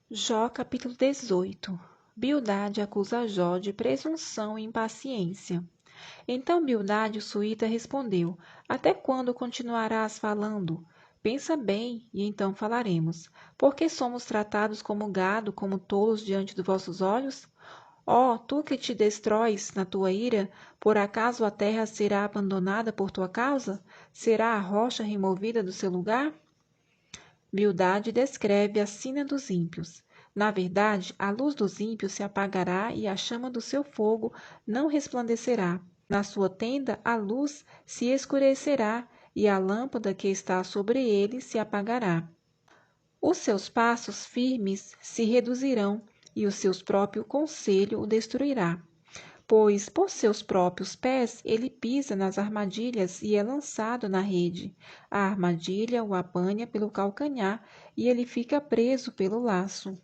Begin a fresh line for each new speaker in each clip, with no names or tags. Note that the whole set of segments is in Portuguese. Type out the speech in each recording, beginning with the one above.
Jó capítulo 18. Bildade acusa Jó de presunção e impaciência. Então Bildade o suíta respondeu: Até quando continuarás falando? Pensa bem, e então falaremos. Por que somos tratados como gado, como tolos diante dos vossos olhos? Ó, tu que te destróis na tua ira, por acaso a terra será abandonada por tua causa? Será a rocha removida do seu lugar? Bildade descreve a sina dos ímpios. Na verdade, a luz dos ímpios se apagará e a chama do seu fogo não resplandecerá. Na sua tenda a luz se escurecerá e a lâmpada que está sobre ele se apagará. Os seus passos firmes se reduzirão e o seu próprio conselho o destruirá. Pois por seus próprios pés ele pisa nas armadilhas e é lançado na rede. A armadilha o apanha pelo calcanhar e ele fica preso pelo laço,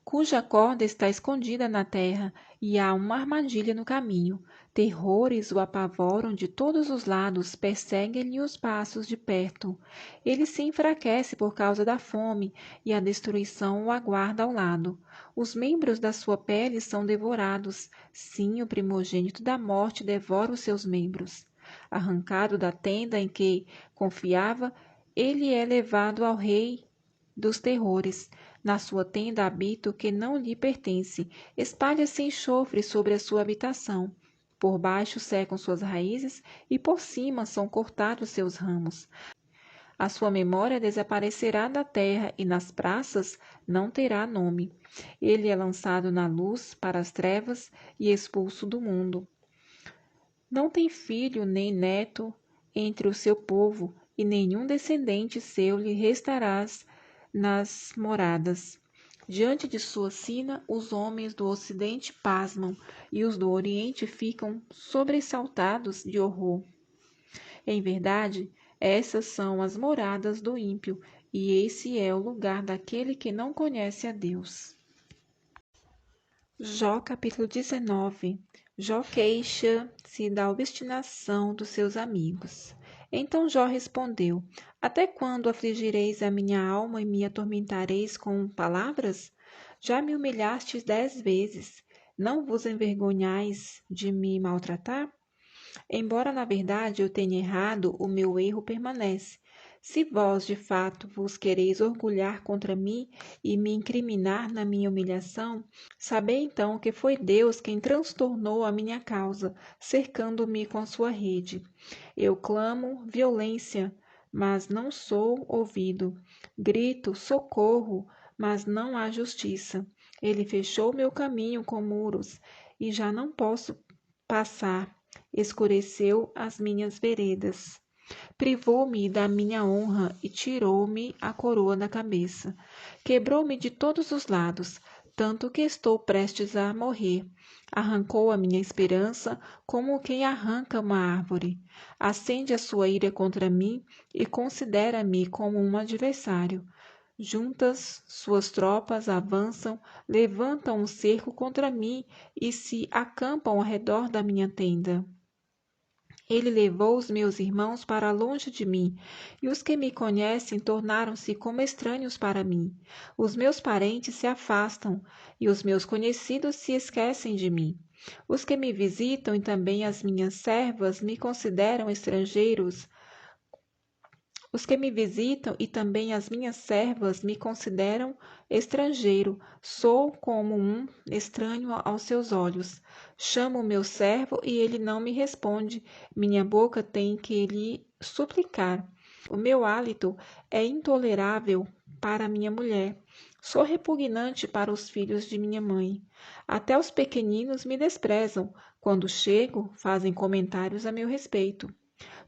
cuja corda está escondida na terra, e há uma armadilha no caminho. Terrores o apavoram de todos os lados, perseguem-lhe os passos de perto. Ele se enfraquece por causa da fome, e a destruição o aguarda ao lado. Os membros da sua pele são devorados. Sim, o primogênito da morte devora os seus membros. Arrancado da tenda em que confiava, ele é levado ao rei dos terrores. Na sua tenda habita o que não lhe pertence. Espalha-se enxofre sobre a sua habitação. Por baixo secam suas raízes e por cima são cortados seus ramos. A sua memória desaparecerá da terra e nas praças não terá nome. Ele é lançado na luz para as trevas e expulso do mundo. Não tem filho nem neto entre o seu povo, e nenhum descendente seu lhe restarás nas moradas. Diante de sua sina, os homens do ocidente pasmam, e os do oriente ficam sobressaltados de horror. Em verdade, essas são as moradas do ímpio, e esse é o lugar daquele que não conhece a Deus. Jó capítulo 19. Jó queixa-se da obstinação dos seus amigos. Então Jó respondeu: Até quando afligireis a minha alma e me atormentareis com palavras? Já me humilhastes 10 vezes. Não vos envergonhais de me maltratar? Embora na verdade eu tenha errado, o meu erro permanece. Se vós de fato vos quereis orgulhar contra mim e me incriminar na minha humilhação, sabei então que foi Deus quem transtornou a minha causa, cercando-me com sua rede. Eu clamo violência, mas não sou ouvido. Grito socorro, mas não há justiça. Ele fechou meu caminho com muros e já não posso passar. Escureceu as minhas veredas. Privou-me da minha honra e tirou-me a coroa da cabeça. Quebrou-me de todos os lados, tanto que estou prestes a morrer. Arrancou a minha esperança como quem arranca uma árvore. Acende a sua ira contra mim e considera-me como um adversário. Juntas suas tropas avançam, levantam um cerco contra mim e se acampam ao redor da minha tenda. Ele levou os meus irmãos para longe de mim, e os que me conhecem tornaram-se como estranhos para mim. Os meus parentes se afastam, e os meus conhecidos se esquecem de mim. Os que me visitam e também as minhas servas me consideram estrangeiros. Os que me visitam e também as minhas servas me consideram estrangeiro. Sou como um estranho aos seus olhos. Chamo o meu servo e ele não me responde. Minha boca tem que lhe suplicar. O meu hálito é intolerável para minha mulher. Sou repugnante para os filhos de minha mãe. Até os pequeninos me desprezam. Quando chego, fazem comentários a meu respeito.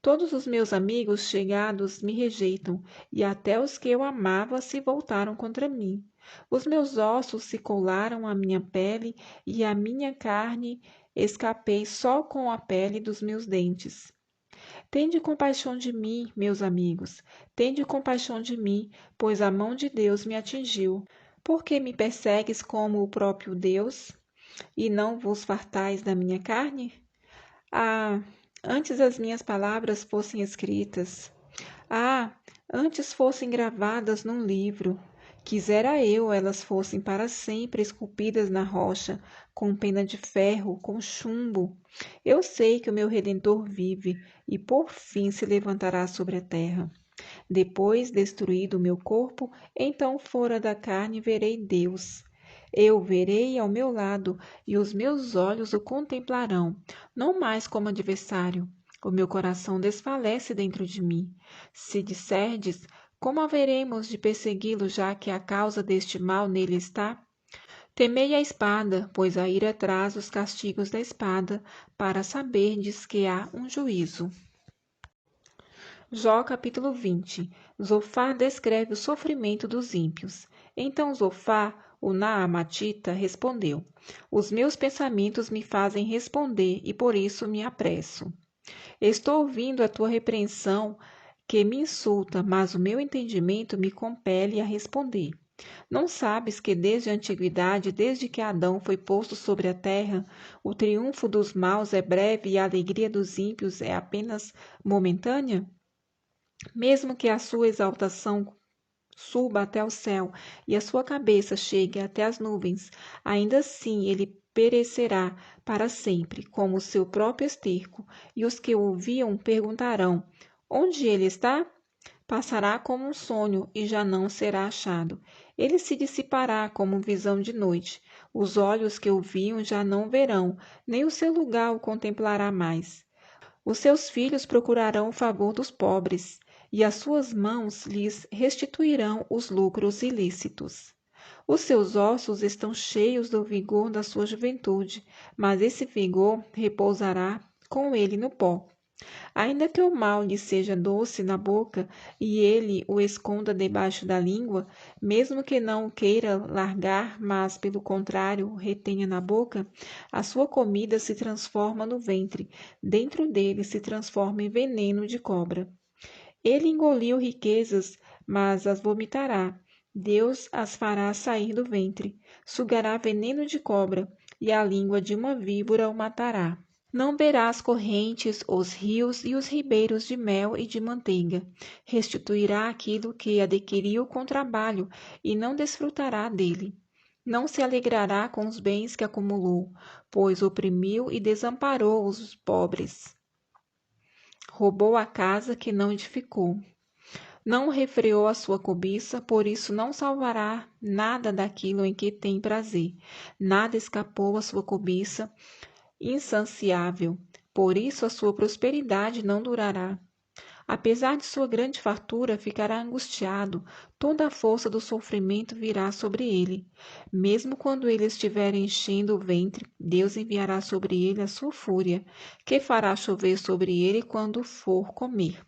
Todos os meus amigos chegados me rejeitam, e até os que eu amava se voltaram contra mim. Os meus ossos se colaram à minha pele, e a minha carne escapei só com a pele dos meus dentes. Tende compaixão de mim, meus amigos, tende compaixão de mim, pois a mão de Deus me atingiu. Por que me persegues como o próprio Deus, e não vos fartais da minha carne? Ah, antes as minhas palavras fossem escritas. Ah, antes fossem gravadas num livro, Quisera eu elas fossem para sempre esculpidas na rocha, com pena de ferro, com chumbo. Eu sei que o meu Redentor vive e por fim se levantará sobre a terra. Depois destruído o meu corpo, então fora da carne verei Deus. Eu verei ao meu lado, e os meus olhos o contemplarão, não mais como adversário. O meu coração desfalece dentro de mim. Se disserdes, como haveremos de persegui-lo, já que a causa deste mal nele está? Temei a espada, pois a ira traz os castigos da espada, para saberdes que há um juízo. Jó capítulo 20. Zofar descreve o sofrimento dos ímpios. Então Zofar, o Naamatita, respondeu: Os meus pensamentos me fazem responder e por isso me apresso. Estou ouvindo a tua repreensão que me insulta, mas o meu entendimento me compele a responder. Não sabes que desde a antiguidade, desde que Adão foi posto sobre a terra, o triunfo dos maus é breve e a alegria dos ímpios é apenas momentânea? Mesmo que a sua exaltação suba até o céu e a sua cabeça chegue até as nuvens, ainda assim ele perecerá para sempre, como o seu próprio esterco, e os que o ouviam perguntarão: Onde ele está? Passará como um sonho e já não será achado. Ele se dissipará como visão de noite. Os olhos que o viam já não verão, nem o seu lugar o contemplará mais. Os seus filhos procurarão o favor dos pobres, e as suas mãos lhes restituirão os lucros ilícitos. Os seus ossos estão cheios do vigor da sua juventude, mas esse vigor repousará com ele no pó. Ainda que o mal lhe seja doce na boca e ele o esconda debaixo da língua, mesmo que não o queira largar, mas pelo contrário o retenha na boca, a sua comida se transforma no ventre, dentro dele se transforma em veneno de cobra. Ele engoliu riquezas, mas as vomitará. Deus as fará sair do ventre, sugará veneno de cobra, e a língua de uma víbora o matará. Não verá as correntes, os rios e os ribeiros de mel e de manteiga. Restituirá aquilo que adquiriu com trabalho e não desfrutará dele. Não se alegrará com os bens que acumulou, pois oprimiu e desamparou os pobres. Roubou a casa que não edificou. Não refreou a sua cobiça, por isso não salvará nada daquilo em que tem prazer. Nada escapou à sua cobiça insaciável, por isso a sua prosperidade não durará. Apesar de sua grande fartura, ficará angustiado, toda a força do sofrimento virá sobre ele. Mesmo quando ele estiver enchendo o ventre, Deus enviará sobre ele a sua fúria, que fará chover sobre ele quando for comer.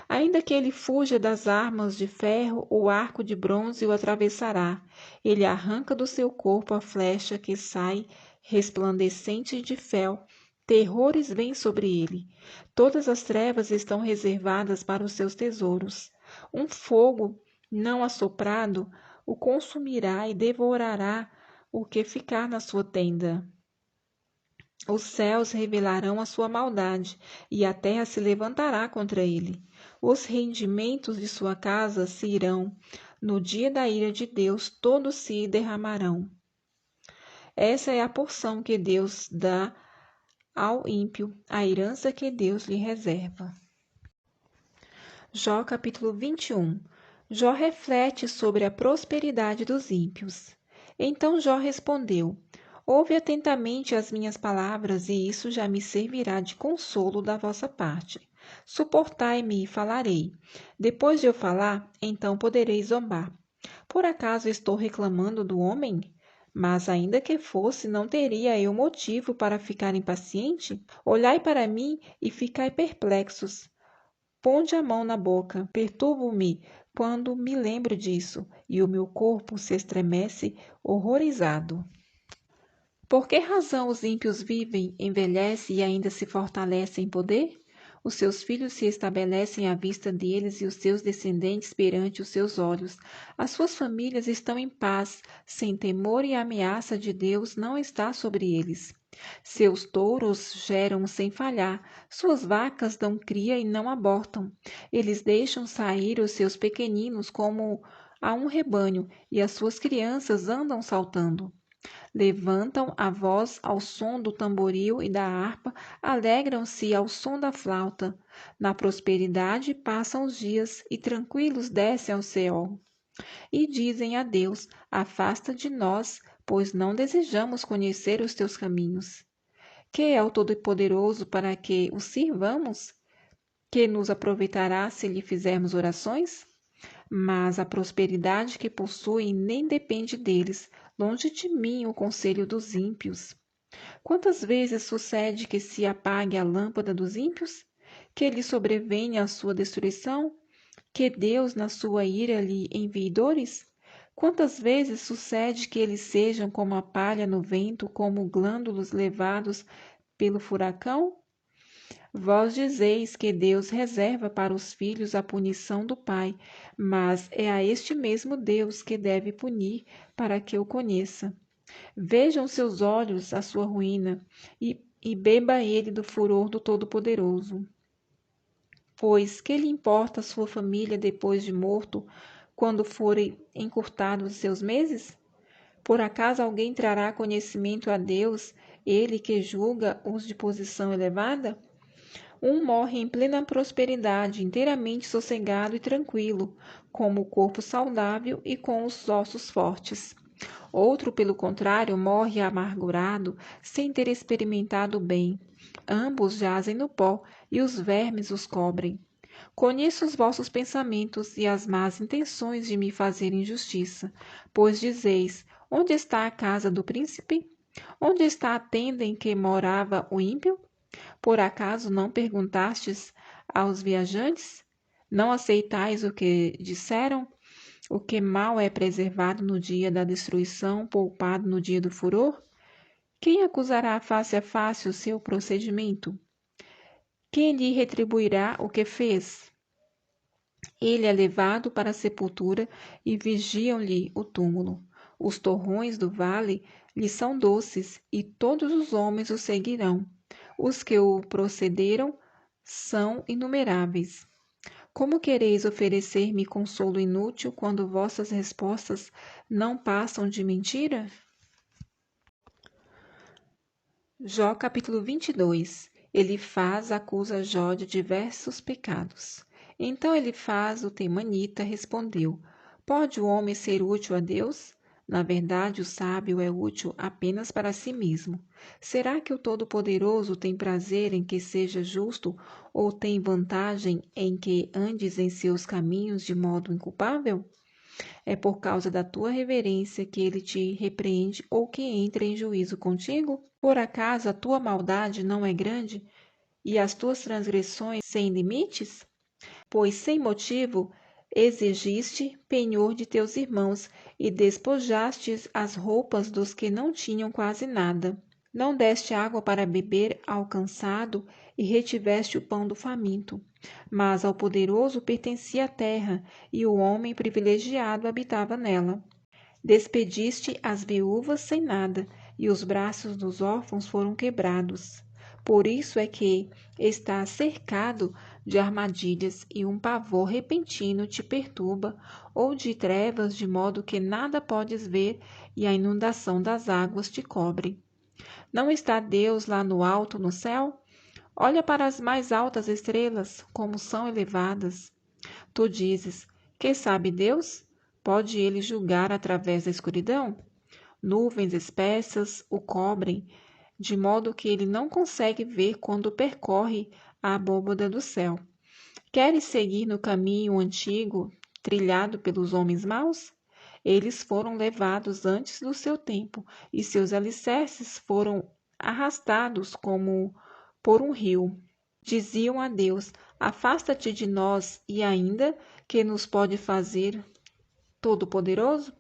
Ainda que ele fuja das armas de ferro, o arco de bronze o atravessará. Ele arranca do seu corpo a flecha que sai resplandecente de fel. Terrores vêm sobre ele. Todas as trevas estão reservadas para os seus tesouros. Um fogo não assoprado o consumirá e devorará o que ficar na sua tenda. Os céus revelarão a sua maldade, e a terra se levantará contra ele. Os rendimentos de sua casa se irão. No dia da ira de Deus, todos se derramarão. Essa é a porção que Deus dá ao ímpio, a herança que Deus lhe reserva. Jó capítulo 21. Jó reflete sobre a prosperidade dos ímpios. Então Jó respondeu: Ouve atentamente as minhas palavras, e isso já me servirá de consolo da vossa parte. Suportai-me e falarei. Depois de eu falar, então podereis zombar. Por acaso estou reclamando do homem? Mas ainda que fosse, não teria eu motivo para ficar impaciente? Olhai para mim e ficai perplexos. Ponde a mão na boca, perturbo-me quando me lembro disso, e o meu corpo se estremece horrorizado. Por que razão os ímpios vivem, envelhecem e ainda se fortalecem em poder? Os seus filhos se estabelecem à vista deles e os seus descendentes perante os seus olhos. As suas famílias estão em paz, sem temor e a ameaça de Deus não está sobre eles. Seus touros geram sem falhar, suas vacas dão cria e não abortam. Eles deixam sair os seus pequeninos como a um rebanho, e as suas crianças andam saltando. Levantam a voz ao som do tamboril e da harpa, alegram-se ao som da flauta. Na prosperidade passam os dias e tranquilos descem ao Seol. E dizem a Deus: afasta de nós, pois não desejamos conhecer os teus caminhos. Que é o Todo-Poderoso para que o sirvamos? Que nos aproveitará se lhe fizermos orações? Mas a prosperidade que possuem nem depende deles. Longe de mim o conselho dos ímpios. Quantas vezes sucede que se apague a lâmpada dos ímpios? Que lhe sobrevenha a sua destruição? Que Deus, na sua ira, lhe envie dores? Quantas vezes sucede que eles sejam como a palha no vento, como glândulos levados pelo furacão? Vós dizeis que Deus reserva para os filhos a punição do pai, mas é a este mesmo Deus que deve punir para que o conheça. Vejam seus olhos a sua ruína e beba ele do furor do Todo-Poderoso. Pois que lhe importa a sua família depois de morto, quando forem encurtados os seus meses? Por acaso alguém trará conhecimento a Deus, ele que julga os de posição elevada? Um morre em plena prosperidade, inteiramente sossegado e tranquilo, como o corpo saudável e com os ossos fortes. Outro, pelo contrário, morre amargurado, sem ter experimentado o bem. Ambos jazem no pó, e os vermes os cobrem. Conheço os vossos pensamentos e as más intenções de me fazer injustiça, pois dizeis: onde está a casa do príncipe? Onde está a tenda em que morava o ímpio? Por acaso não perguntastes aos viajantes? Não aceitais o que disseram? O que mal é preservado no dia da destruição, poupado no dia do furor? Quem acusará face a face o seu procedimento? Quem lhe retribuirá o que fez? Ele é levado para a sepultura e vigiam-lhe o túmulo. Os torrões do vale lhe são doces e todos os homens o seguirão. Os que o procederam são inumeráveis. Como quereis oferecer-me consolo inútil quando vossas respostas não passam de mentira? Jó capítulo 22. Elifaz acusa Jó de diversos pecados. Então Elifaz, o temanita, respondeu: pode o homem ser útil a Deus? Na verdade, o sábio é útil apenas para si mesmo. Será que o Todo-Poderoso tem prazer em que seja justo ou tem vantagem em que andes em seus caminhos de modo inculpável? É por causa da tua reverência que ele te repreende ou que entra em juízo contigo? Por acaso a tua maldade não é grande e as tuas transgressões sem limites? Pois sem motivo exigiste penhor de teus irmãos e despojastes as roupas dos que não tinham quase nada. Não deste água para beber ao cansado e retiveste o pão do faminto. Mas ao poderoso pertencia a terra, e o homem privilegiado habitava nela. Despediste as viúvas sem nada, e os braços dos órfãos foram quebrados. Por isso é que estás cercado de armadilhas e um pavor repentino te perturba, ou de trevas, de modo que nada podes ver e a inundação das águas te cobre. Não está Deus lá no alto, no céu? Olha para as mais altas estrelas, como são elevadas. Tu dizes: que sabe Deus? Pode ele julgar através da escuridão? Nuvens espessas o cobrem, de modo que ele não consegue ver quando percorre a abóbada do céu. Queres seguir no caminho antigo, trilhado pelos homens maus? Eles foram levados antes do seu tempo, e seus alicerces foram arrastados como por um rio. Diziam a Deus: afasta-te de nós, e ainda que nos pode fazer Todo-Poderoso?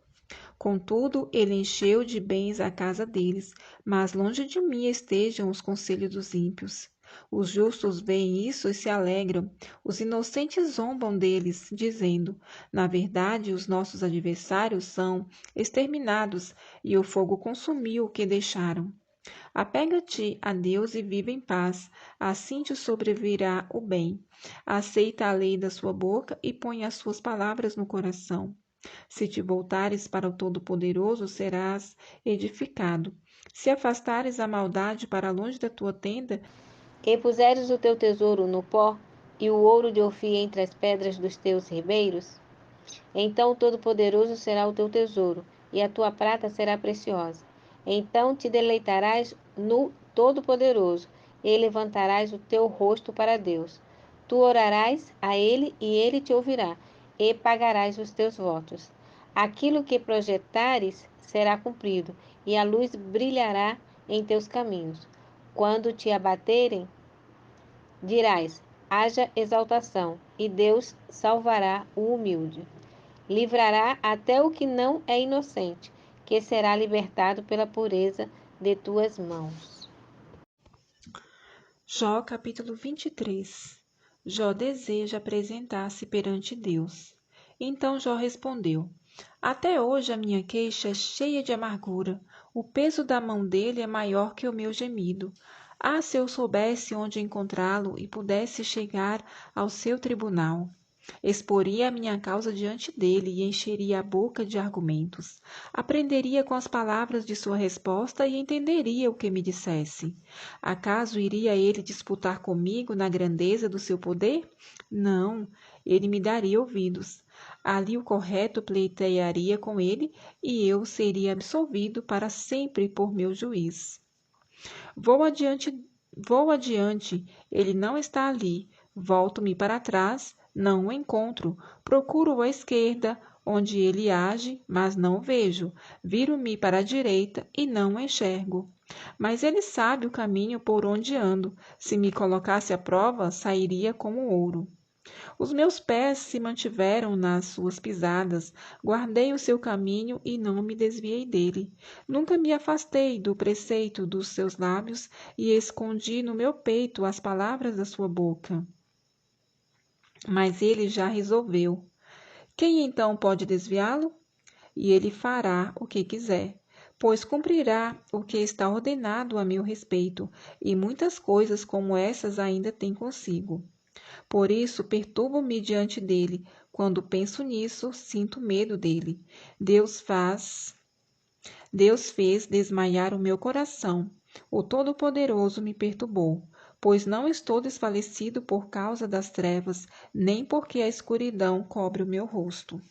Contudo, ele encheu de bens a casa deles, mas longe de mim estejam os conselhos dos ímpios. Os justos veem isso e se alegram, os inocentes zombam deles, dizendo: na verdade, os nossos adversários são exterminados, e o fogo consumiu o que deixaram. Apega-te a Deus e vive em paz, assim te sobrevirá o bem. Aceita a lei da sua boca e põe as suas palavras no coração. Se te voltares para o Todo-Poderoso, serás edificado. Se afastares a maldade para longe da tua tenda,
E puseres o teu tesouro no pó, e o ouro de Ofir entre as pedras dos teus ribeiros, então o Todo-Poderoso será o teu tesouro, e a tua prata será preciosa. Então te deleitarás no Todo-Poderoso, e levantarás o teu rosto para Deus. Tu orarás a Ele, e Ele te ouvirá, e pagarás os teus votos. Aquilo que projetares será cumprido, e a luz brilhará em teus caminhos. Quando te abaterem, dirás: haja exaltação, e Deus salvará o humilde. Livrará até o que não é inocente, que será libertado pela pureza de tuas mãos.
Jó capítulo 23. Jó deseja apresentar-se perante Deus. Então Jó respondeu: Até hoje a minha queixa é cheia de amargura. O peso da mão dele é maior que o meu gemido. Ah, se eu soubesse onde encontrá-lo e pudesse chegar ao seu tribunal. Exporia a minha causa diante dele e encheria a boca de argumentos. Aprenderia com as palavras de sua resposta e entenderia o que me dissesse. Acaso iria ele disputar comigo na grandeza do seu poder? Não, ele me daria ouvidos. Ali o correto pleitearia com ele e eu seria absolvido para sempre por meu juiz. Vou adiante, ele não está ali. Volto-me para trás, não o encontro. Procuro à esquerda, onde ele age, mas não o vejo. Viro-me para a direita e não o enxergo. Mas ele sabe o caminho por onde ando. Se me colocasse à prova, sairia como ouro. Os meus pés se mantiveram nas suas pisadas, guardei o seu caminho e não me desviei dele. Nunca me afastei do preceito dos seus lábios e escondi no meu peito as palavras da sua boca. Mas ele já resolveu. Quem então pode desviá-lo? E ele fará o que quiser, pois cumprirá o que está ordenado a meu respeito, e muitas coisas como essas ainda tem consigo. Por isso, perturbo-me diante dele. Quando penso nisso, sinto medo dele. Deus faz, Deus fez desmaiar o meu coração. O Todo-Poderoso me perturbou, pois não estou desfalecido por causa das trevas, nem porque a escuridão cobre o meu rosto.